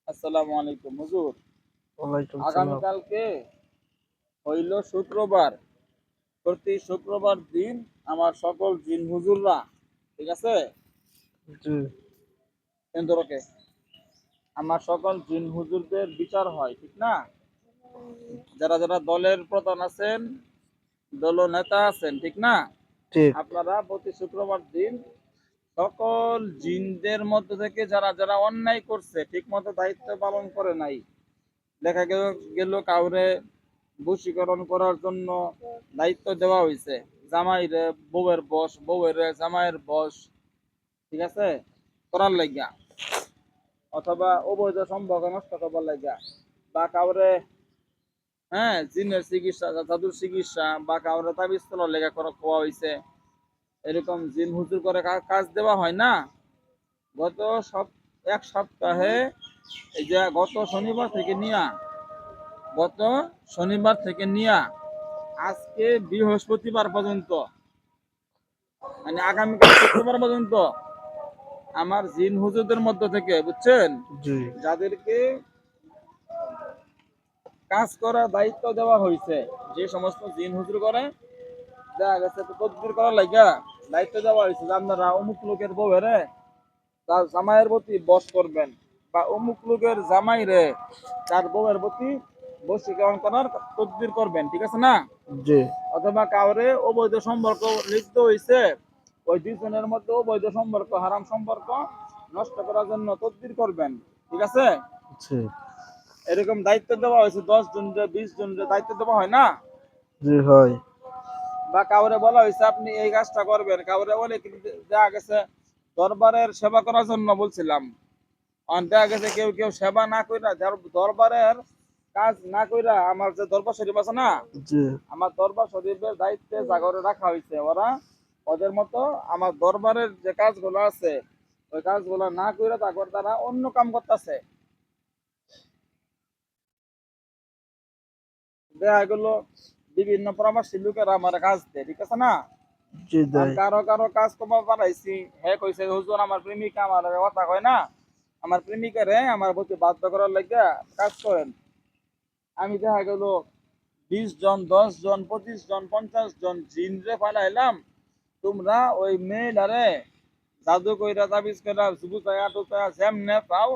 আসসালামু আলাইকুম হুজুর। ওয়ালাইকুম সালাম। আগামীকালকে হইল শুক্রবার। প্রতি শুক্রবার দিন আমার সকল জিন হুজুররা, ঠিক আছে, জি, কেন্দ্রকে আমার সকল জিন হুজুরদের বিচার হয়, ঠিক না? যারা যারা দলের প্রধান আছেন, দল নেতা আছেন, ঠিক না? ঠিক। আপনারা প্রতি শুক্রবার দিন সকল জিনদের মধ্যে থেকে যারা যারা অন্যায় করছে, ঠিক মতো দায়িত্ব পালন করে নাই, দেখা গেল কাউরে বশীকরণ করার জন্য দায়িত্ব দেওয়া হয়েছে, জামাইরে বউয়ের বস, বউয়ের জামাইয়ের বস, ঠিক আছে, করার লাগিয়া, অথবা অবৈধ সম্পর্ক নষ্ট করবার লাগিয়া, বা কাউরে জিনের চিকিৎসা, জাদুর চিকিৎসা, বা কাউরে তাবিজ তোলার লেখা করা কোয়া হয়েছে, এরকম জিন হুজুর করে কাজ দেওয়া হয় না। গত এক সপ্তাহে, এই যে গত শনিবার থেকে নিয়া, গত শনিবার থেকে নিয়া আজকে বৃহস্পতিবার পর্যন্ত, মানে আগামীকাল শুক্রবার পর্যন্ত আমার জিন হুজুরদের মধ্য থেকে, বুঝছেন, জি, যাদেরকে কাজ করার দায়িত্ব দেওয়া হয়েছে, যে সমস্ত জিন হুজুর করে দেখা গেছে তদবির করার লাগা দায়িত্ব দেওয়া হয়েছে যে আপনারা অমুক লোকের বউরে তার জামাইয়ের প্রতি বশ করবেন, বা অমুক লোকের জামাইরে তার বউয়ের প্রতি বশীকরণ করার তদবির করবেন, ঠিক আছে না? জি, অথবা কাউরে অবৈধ সম্পর্ক লিপ্ত হয়েছে, ওই দুইজনের মধ্যে অবৈধ সম্পর্ক, হারাম সম্পর্ক নষ্ট করার জন্য তদবির করবেন, ঠিক আছে? জি, এরকম দায়িত্ব দেওয়া হয়েছে 10 জন, 20 জন দায়িত্ব দেওয়া হয় না? জি হয়। বা কাউরে বলা হয়েছে আপনি এই কাজটা করবেন, কাউরে বলে কিন্তু দেখা গেছে দরবারের সেবা করার জন্য বলছিলাম, দেখা গেছে কেউ কেউ সেবা না কইরা, যার দরবারের কাজ না কইরা, আমার যে দরবার শরীফ আছে না, জি, আমার দরবার শরীফের দায়িত্বে জাগরে রাখা হয়েছে, ওরা ওদের মতো আমার দরবারের যে কাজগুলো আছে ওই কাজগুলো না কইরা তারা অন্য কাম করতেছে, দেখা গেলো বিভিন্ন পরামর্শী লোকেরা আমার কাজ দেয়, ঠিক আছে না? জি কারণ দেয়। কারো কারো কাজ কমার বানাইছি, হ্যাঁ কইছে হুজুর আমার প্রেমিকা আমার কথা কয় না, আমার প্রেমিকারে আমার প্রতি বাধ্য করার লাগিয়া কাজ করেন। আমি দেখা গেল 20 জন, 10 জন, 25 জন, 50 জন জিনরে পালাইলাম, তোমরা ওই মেয়েটারে জাদু কইরা তাবিজ কইরা বুঝায়া টুকায়া যেমনে পাও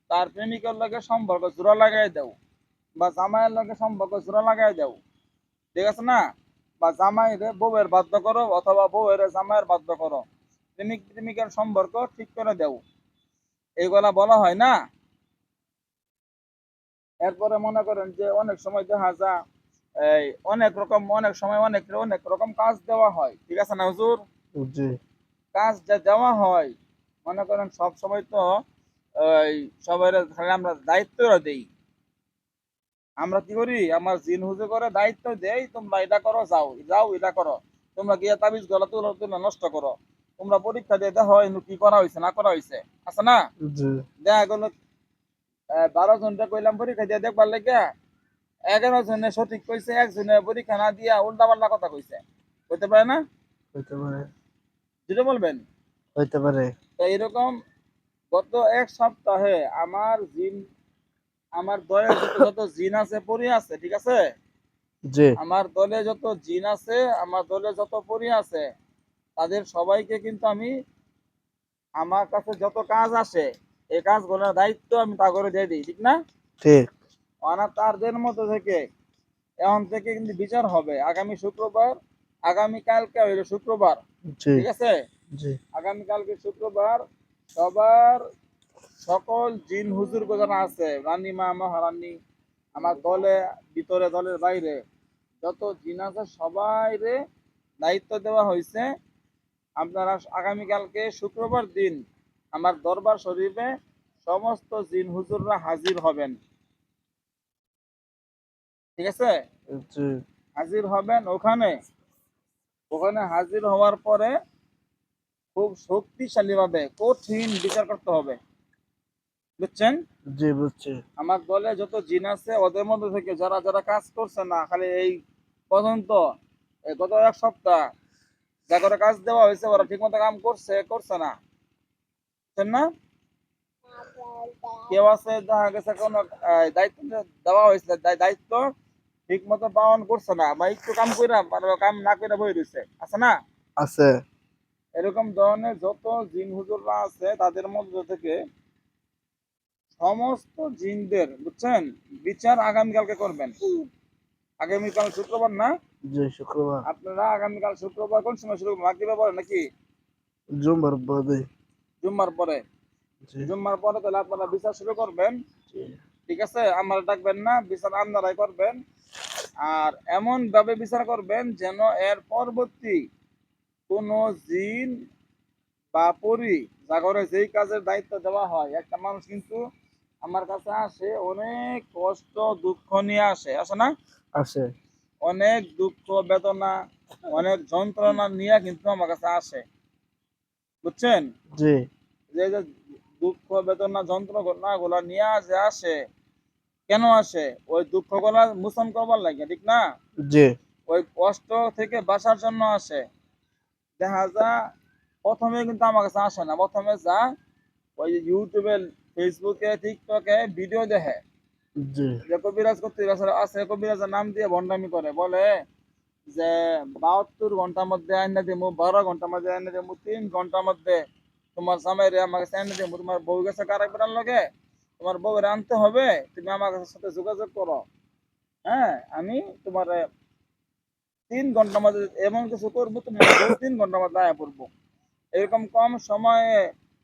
তার প্রেমিকার লগে সম্পর্ক জোড়া লাগাই দাও, বা জামাইয়ের লগে সম্পর্ক জোড়া লাগাই দাও, ঠিক আছে না? বা জামাইরে বউয়ের বাধ্য করো, অথবা বউয়ের জামাইয়ের বাধ্য করো, প্রেমিক প্রেমিকার সম্পর্ক ঠিক করে দাও, এইগুলা বলা হয় না? এরপরে মনে করেন যে অনেক সময় দেখা যায় এই অনেক রকম, অনেক সময় অনেক অনেক রকম কাজ দেওয়া হয়, ঠিক আছে না হুজুর? জি, কাজ যা দেওয়া হয়, মনে করেন সব সময় তো ওই সবাই খালি আমরা দায়িত্ব দেই, আমরা কি করি, আমার জিন হুজুর করে দায়িত্ব দেই, তোমরা এটা করো, যাও যাও এটা করো, তোমরা গিয়ে তাবিজ গলা তুলো তুলো নষ্ট করো, তোমরা পরীক্ষা দিয়ে দেখো কি করা হয়েছে না করা হয়েছে, আছে না? জি, দেখা গেলো 12 জনটা কইলাম পরীক্ষা দিয়ে দেখবার লেগে, 11 জনে সঠিক কইছে, একজনে পরীক্ষা না দিয়া উল্টা পাল্টা কথা কইছে, হইতে পারে না? হইতে পারে, যেটা বলবেন। হইতে পারে। তো এরকম গত এক সপ্তাহে আমার দলে যত যত জিন আছে পরি আছে, ঠিক আছে, জি, আমার দলে যত জিন আছে, আমার দলে যত পরি আছে, তাদের সবাইকে কিন্তু আমি, আমার কাছে যত কাজ আসে এই কাজগুলোর দায়িত্ব আমি তা করে দিয়ে দিই, ঠিক না? ঠিক। তাদের মধ্যে থেকে এখন থেকে কিন্তু বিচার হবে আগামী শুক্রবার, আগামীকালকে হইল শুক্রবার, জি, ঠিক আছে, জি, আগামীকালকে শুক্রবার সবার সকল জিন হুজুর যারা আছে, রানীমা মহারানী, আমার দলে ভিতরে দলের বাইরে যত জিন আছে সবাই রে দায়িত্ব দেওয়া হয়েছে, আপনারা আগামীকালকে শুক্রবার দিন আমার দরবার শরীফে সমস্ত জিন হুজুররা হাজির হবেন, ঠিক আছে? জি, হাজির হবেন ওখানে, ওখানে হাজির হওয়ার পরে খুব শক্তিশালী ভাবে কঠিন বিচার করতে হবে, বুঝছেন? জি বুঝছি। আমার দলে যত জিন আছে ওদের মধ্যে থেকে যারা যারা কাজ করছে না, খালি এই পর্যন্ত এই গত এক সপ্তাহ যা করে কাজ দেওয়া হয়েছে, ওরা ঠিক মতো কাম করছে করছে না, বুঝছেন না? কেউ আছে দেখা গেছে কোনো দায়িত্ব দেওয়া হয়েছে, দায়িত্ব ঠিক মতো পালন করছে না, বা একটু কাম কইরা মানে কাম না কইরা বই রইছে, আছে না? আছে। এরকম ধরনের যত জিন হুজুররা আছে তাদের মধ্য থেকে সমস্ত জিনদের, বুঝছেন, বিচার আগামীকালকে করবেন। আগামীকাল শুক্রবার না? জি, শুক্রবার। আপনারা আগামীকাল শুক্রবার কোন সময় শুরু করবেন? মাগরিবের পরে নাকি জুম্মার বাদে। জুম্মার পরে? জি, জুম্মার পরে তাহলে আপনারা বিচার শুরু করবেন। জি, ঠিক আছে, আমরা ডাকবেন না, বিচার আপনারাই করবেন। আর এমন ভাবে বিচার করবেন যেন এর পরবর্তী কোন জিন বা পরি জাগরে যেই কাজের দায়িত্ব দেওয়া হয়, একটা মানুষ কিন্তু আমার কাছে আসে অনেক কষ্ট দুঃখ নিয়ে আসে না? আছে। অনেক দুঃখ বেদনা, অনেক যন্ত্রণা নিয়ে কিন্তু আমার কাছে আসে, বুঝছেন? জি, যে যে দুঃখ বেদনা যন্ত্রণা গুলা নিয়ে আসে কেন আসে? ওই দুঃখ গুলা মোচন করবার লাগে, ঠিক না? জি, ওই কষ্ট থেকে বাঁচার জন্য আসে। দেখা যা প্রথমে কিন্তু আমার কাছে আসে না, প্রথমে যা ওই ইউটিউবে, ফেসবুকে, টিকটকে ভিডিও দেখে জি, যে কবিরাজ করতে আছে, কবিরাজের নাম দিয়ে ভণ্ডামি করে, বলে যে 72 ঘন্টার মধ্যে আইনা দিমু, 12 ঘন্টার মধ্যে আইনা দিমু, 3 ঘন্টার মধ্যে তোমার জামাই রে আমার কাছে আইনা দিমু, তোমার বউ গেছে কারাক বেড়ার লগে, তোমার বউরে আনতে হবে, তুমি আমার সাথে যোগাযোগ করো। হ্যাঁ, আমি তোমার 3 ঘন্টার মধ্যে এমন কিছু করবো, তোমার বউ 3 ঘন্টার মধ্যে আয়া পড়বো। এরকম কম সময়ে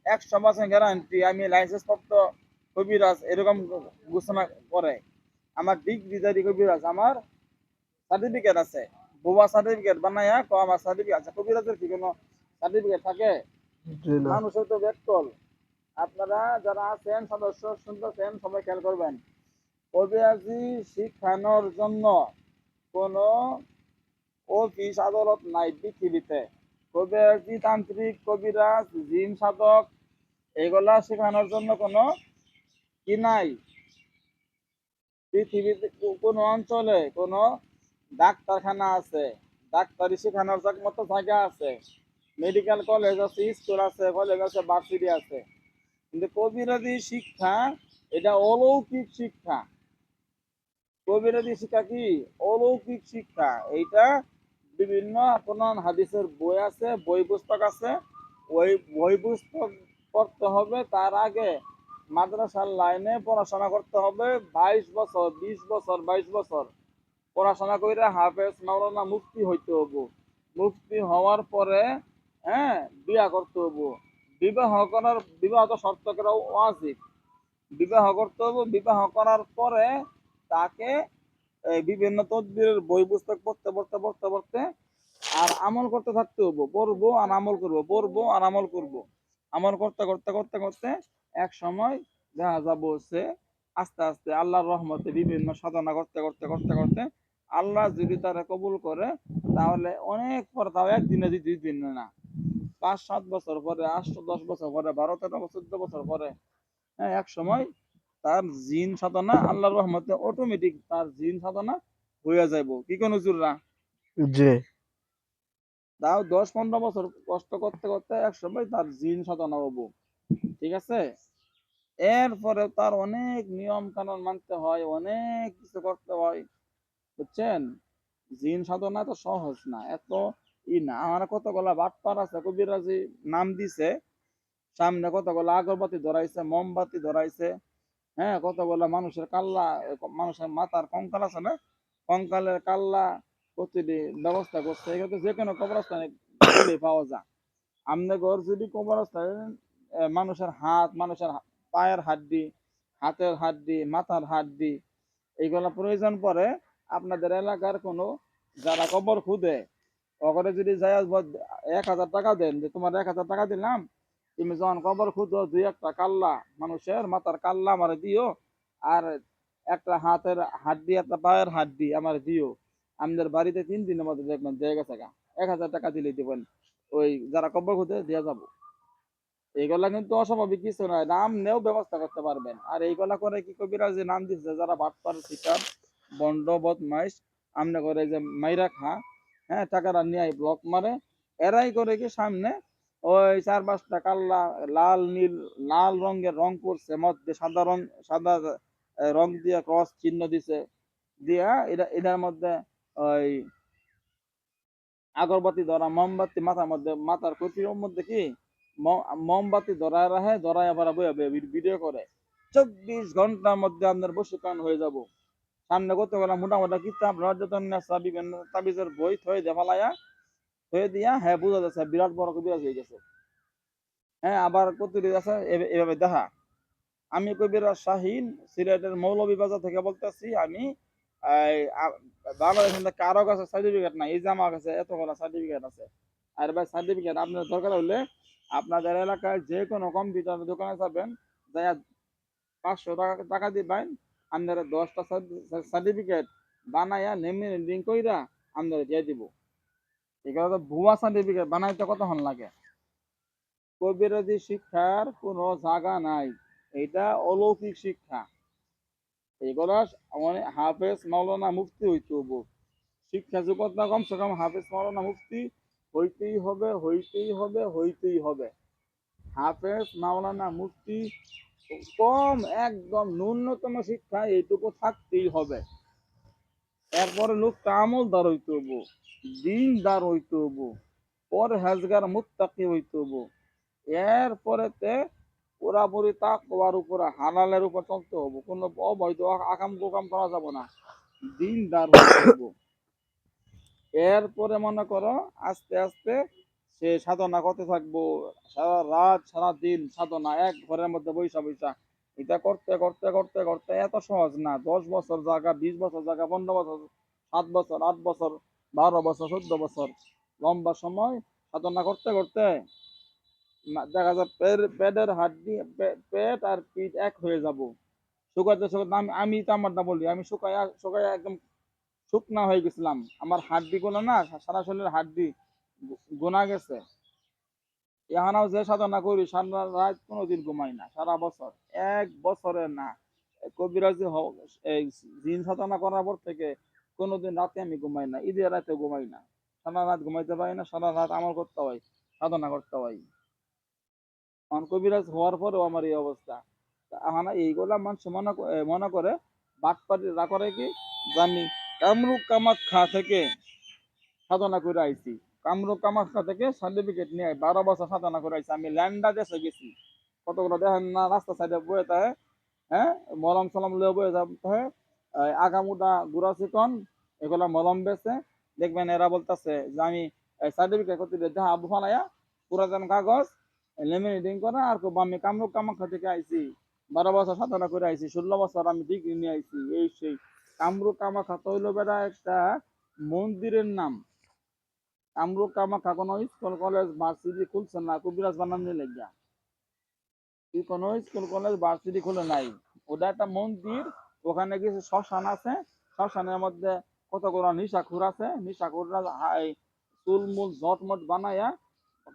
100% গ্যারান্টি, আমি লাইসেন্স প্রাপ্ত কবিরাজ, এরকম ঘোষণা করে। আমার ডিগ্রিধারী কবিরাজ, আমার সার্টিফিকেট আছে, বুয়া সার্টিফিকেট বানাইয়া আমার সার্টিফিকেট আছে। কবিরাজের কি কোনো সার্টিফিকেট থাকে? জি না। মানুষের তো ব্যক্তল। আপনারা যারা আছেন সদস্য শুনতেছেন সবাই খেয়াল করবেন, কবিরাজি শিখানোর জন্য কোনো অফিস আদালত নাই পৃথিবীতে। কবিরাজি, তান্ত্রিক, কবিরাজ, জিন সাধক, এগুলা শেখানোর জন্য কোনো কি নাই পৃথিবীতে। কোনো অঞ্চলে কোনো ডাক্তারখানা আছে, ডাক্তারি শেখানোর মতো জায়গা আছে, মেডিকেল কলেজ আছে, স্কুল আছে, কলেজ আছে, ভার্সিটি আছে, কিন্তু কবিরাজি শিক্ষা এটা অলৌকিক শিক্ষা। কবিরাজি শিক্ষা কি? অলৌকিক শিক্ষা। এইটা বিভিন্ন আপনার হাদিসের বই আছে, বই পুস্তক আছে। ওই বই পুস্তক পড়তে হবে, তার আগে মাদ্রাসার লাইনে পড়াশোনা করতে হবে 22 বছর, 20 বছর, 22 বছর পড়াশোনা করে হাফেজ মাওলানা মুফতি হইতে হবো। মুফতি হওয়ার পরে, হ্যাঁ, বিয়া করতে হবো। বিবাহ তো শর্ত করা ওয়াজিব। বিবাহ করতে হবে, বিবাহ করার পরে তাকে এই বিভিন্ন তদবিরের বই পুস্তক পড়তে আর আমল করতে থাকতে হবো। পড়বো আর আমল করবো, পড়বো আর আমল করবো। আমল করতে এক সময় দেখা যাবো সে আস্তে আস্তে আল্লাহর রহমতে বিভিন্ন সাধনা করতে আল্লাহ যদি তারা কবুল করে, তাহলে অনেক পরে, তাও একদিনে 2 দিনে না, 5-7 বছর পরে, 8-10 বছর পরে, 12-13 বছর, 14 বছর পরে, হ্যাঁ, এক সময় তার জিন সাধনা আল্লাহর রহমতে অটোমেটিক তার জিন সাধনা হইয়া যাইব। কি কোন হুজুররা? জি, তাও 10-15 বছর কষ্ট করতে এক সময় তার জিন সাধনা হবো। ঠিক আছে? এরপরে তার অনেক নিয়ম কানুন মানতে হয়, অনেক কিছু করতে হয়, বুঝছেন? জিন সাধনা তো সহজ না, এত না। আমার কতগুলা বাটপার আছে, কবিরাজি নাম দিছে, সামনে কতগুলা আগরবাতি ধরাইছে, মোমবাতি ধরাইছে, হ্যাঁ, কতগুলা মানুষের কাল্লা, মানুষের মাথার কঙ্কাল আছে না, কঙ্কালের কাল্লা প্রতিটি ব্যবস্থা করছে। এগুলো যে কোনো কবরস্থানে গেলে পাওয়া যায়। আমনে ঘর যদি কবরস্থানে মানুষের হাত, মানুষের পায়ের হাড্ডি, হাতের হাড্ডি, মাথার হাড্ডি, এইগুলা প্রয়োজন পড়ে, আপনাদের এলাকার কোনো যারা কবর খুদে, ওখানে যদি যায় 1,000 টাকা দেন, যে তোমার 1,000 টাকা দিলাম, তুমি যখন কবর খুঁজো 2-1টা কাল্লা, মানুষের মাথার কাল্লা আমার দিও, আর একটা হাতের হাড্ডি, একটা পায়ের হাড্ডি আমার দিও। আমাদের বাড়িতে 3 দিনের মধ্যে দেখবেন দিয়ে গেছে গা। 1,000 টাকা দিলে দিবেন, ওই যারা কবর খুঁজে দিয়ে যাবো। এইগুলা কিন্তু অস্বাভাবিক কিছু নয়, নাম নেও ব্যবস্থা করতে পারবেন। আর এইগুলা করে কি কবিরা যে নাম দিচ্ছে, যারা বাটপার শিকার বন্ড বদমাইশ, আমনে করে যে মাইরা খা, হ্যাঁ, টাকাটা নিয়ে ব্লক মারে, এরাই করে কি সামনে ওই ৪-৫টা কাল্লা লাল নীল লাল রঙের রং করছে মধ্যে সাদা রং সাদা রং দিয়ে ক্রস চিহ্ন দিছে দিয়া এটার মধ্যে ওই আগরবাতি ধরা মোমবাতি মাথার মধ্যে মাথার কটির মধ্যে কি মোমবাতি ধরায় রাখে ধরায় আবার বইয়া বইয়া ভিডিও করে ২৪ ঘন্টার মধ্যে আপনার বশীকরণ হয়ে যাব সামনে কত গেলাম মোটামুটি কিতাব রজতন নেশা বিভিন্ন তাবিজের বই থয়ে দে ফালাইয়া থয়ে দিয়া হ্যাঁ বুঝা যাচ্ছে বিরাট বড় কবিরাজ হয়ে গেছে। হ্যাঁ আবার কত আছে এভাবে দেখা। আমি কবিরাজ শাহিন সিলেটের মৌলভীবাজার থেকে বলতেছি। আমি বাংলাদেশের মধ্যে কারো কাছে সার্টিফিকেট নাই, এই যে আমার কাছে এতগুলো সার্টিফিকেট আছে। আর ভাই সার্টিফিকেট আপনার দরকার হলে আপনাদের এলাকায় যে কোনো কম্পিউটার দোকানে যাবেন, যাই ৫০০ টাকা দিবেন, আপনারা ১০টা সার্টিফিকেট বানাইয়া লিঙ্ক কইরা আপনারা দিয়ে দিব। এগুলো তো ভুয়া সার্টিফিকেট বানাইতে কতক্ষণ লাগে। কবিরাজি শিক্ষার কোনো জায়গা নাই, এটা অলৌকিক শিক্ষা। এগুলা মানে হাফেজ মাওলানা মুফতি হইতে হবো, শিক্ষা যোগ্যতা কমসে কম হাফেজ মাওলানা মুফতি হইতেই হবে হইতেই হবে হইতেই হবে। হাফেজ মাওলানা মুফতি কম একদম ন্যূনতম শিক্ষা এইটুকু থাকতেই হবে। এরপরে লোকটা আমলদার হইতে হবো, দিনদার হইতে হবো, পরহেজগার মুত্তাকি হইতে হবো। এরপরেতে পুরাপুরি তাকওয়ার উপরে হালালের উপর চলতে হবো, কোনো অবৈধ আকাম কুকাম করা যাবে না, দিনদার হইতে হবো। এরপরে মনে করো আস্তে আস্তে সে সাধনা করতে থাকবো, সারা রাত সারা দিন সাধনা, এক ঘরের মধ্যে বৈশা বৈশা এটা করতে করতে করতে করতে এত সহজ না। ১০ বছর জায়গা, ২০ বছর জায়গা, ১৫ বছর, ৭ বছর, ৮ বছর, ১২ বছর, ১৪ বছর লম্বা সময় সাধনা করতে করতে দেখা যায় পেটের হাড্ডি, পেট আর পিঠ এক হয়ে যাব। শুকাতে শুকাতে আমি তো আমারটা বলি, আমি শুকাইয়া শুকাইয়া একদম শুকনা হয়ে গেছিলাম। আমার হাড্ডি গুলো না, সারা শরীরের হাড্ডি গোনা গেছে। এখানেও যে সাধনা করি সারা রাত কোনোদিন ঘুমাই না, সারা বছর, ১ বছরে না। কবিরাজি এই জিন সাধনা করার পর থেকে কোনোদিন রাতে আমি ঘুমাই না, ঈদের রাতে ঘুমাই না, সারা রাত ঘুমাইতে পারি না, সারা রাত আমল করতে হয়, সাধনা করতে হয়। কবিরাজ হওয়ার পরেও আমার এই অবস্থা। এখন এইগুলা মানুষ মনে করে বাটপাটিরা করে কি, যে আমি কামরূপ কামাখ্যা থেকে সাধনা করে আইছি, কামরূপ কামাখ্যা থেকে সার্টিফিকেট নিয়ে ১২ বছর সাধনা করে আইছি, আমি ল্যান্ডা দেশে গেছি। কতগুলো দেখেন না রাস্তা সাইডে বয়ে থাকে, হ্যাঁ মলম সলম লিয়ে বয়ে থাকে, আগামুটা গুড়া চিকন এগুলা মলম বেছে। দেখবেন এরা বলতেছে যে আমি সার্টিফিকেট করতে দেখা আবু ফালাইয়া পুরাতন কাগজ লেমিনেটিং করা আর আমি কামরূপ কামাখ্যা থেকে আইছি, ১২ বছর সাধনা করে আইছি, ১৬ বছর আমি ডিগ্রি নিয়ে আইছি, এই সেই। কামরূপ কামাখ্যা তো হইলো বেটা একটা মন্দিরের নাম। কামরূপ কামাখ্যা কোনো স্কুল কলেজ ভার্সিটি খুলছে না কবিরাজ বানানোর লেগা। কি কোনো স্কুল কলেজ ভার্সিটি খুলে নাই, ওটা একটা মন্দির। ওখানে কিছু শ্মশান আছে, শ্মশানের মধ্যে কতগুলো নিশাখুর আছে, নিশাখুররা চুলমুল ঝটমট বানাইয়া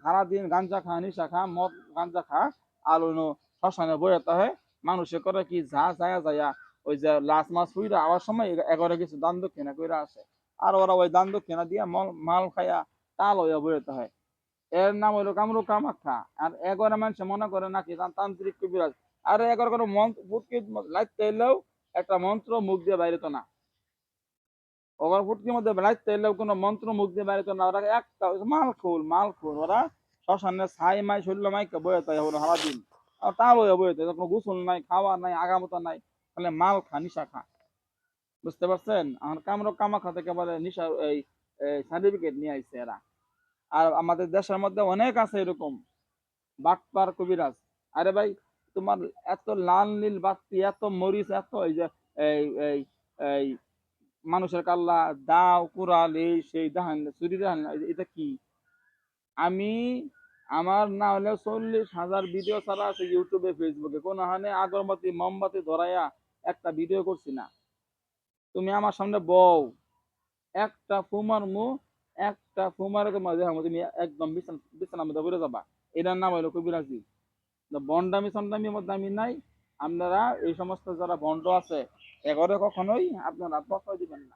সারাদিন গাঞ্জা খা, নিশা খা, মদ গাঞ্জা খা, আর অন্য শ্মশানে বইতে হয়। মানুষে করে কি যা যায় যায়া ওই যে লাশ মাছ ফুইরা আওয়ার সময় এগারে কিছু দান দক্ষিণা কইরা আসে, আর ওরা ওই দান দক্ষিণা দিয়া মাল খাইয়া তাল হইয়া বইতে হয়। এর নাম হইলো কামরূপ কামাখ্যা। আর এগারো মানুষ মনে করে নাকি তান্ত্রিক কবিরাজ। আর এগারো কোনো ফুটকি লাইতে এলেও একটা মন্ত্র মুখ দিয়ে বাইরেতো না, ওরা ফুটকির মধ্যে লাইতে এলেও কোনো মন্ত্র মুখ দিয়ে বাইরেতো না। ওরা একটা মাল খুল ওরা শ্মশানে ছাই মাই শরীর মাইকে বয়ে তাই ওরা সারাদিন, আর তা বয়ে বয়ে তাই কোনো গোসল নাই, খাওয়া নাই, আগামতা নাই, তাহলে মাল খা, নিশা খা। বুঝতে পারছেন? আমার কামরূপ কামাখ্যা থেকে বলে নিশা এই সার্টিফিকেট নিয়ে আইছে এরা। আর আমাদের দেশের মধ্যে অনেক আছে এরকম বাটপার কবিরাজ। আরে ভাই, তোমার এত লাল নীল বাতি, এত মরিচ, এত এই যে এই এই এই মানুষের কাল্লা দাও কুড়াল এই সেই দাহান চুরি দাহান, এটা কি? আমি আমার না হলে ৪০,০০০ ভিডিও ছাড়া আছে ইউটিউবে ফেসবুকে, কোনো হানে আগরবাতি মোমবাতি ধরাইয়া একটা ভিডিও করছি না। তুমি আমার সামনে বউ, একটা ফুমার মু, একটা ফুমারে তোমার দেখাবো, তুমি একদম বিছানার মধ্যে পড়ে যাবা। এটার নাম হলো কবিরাজি। বন্ডামি সন্ডামির মধ্যে আমি নাই। আপনারা এই সমস্ত যারা বন্ড আছে এগরে কখনোই আপনারা প্রশ্রয় দিবেন না।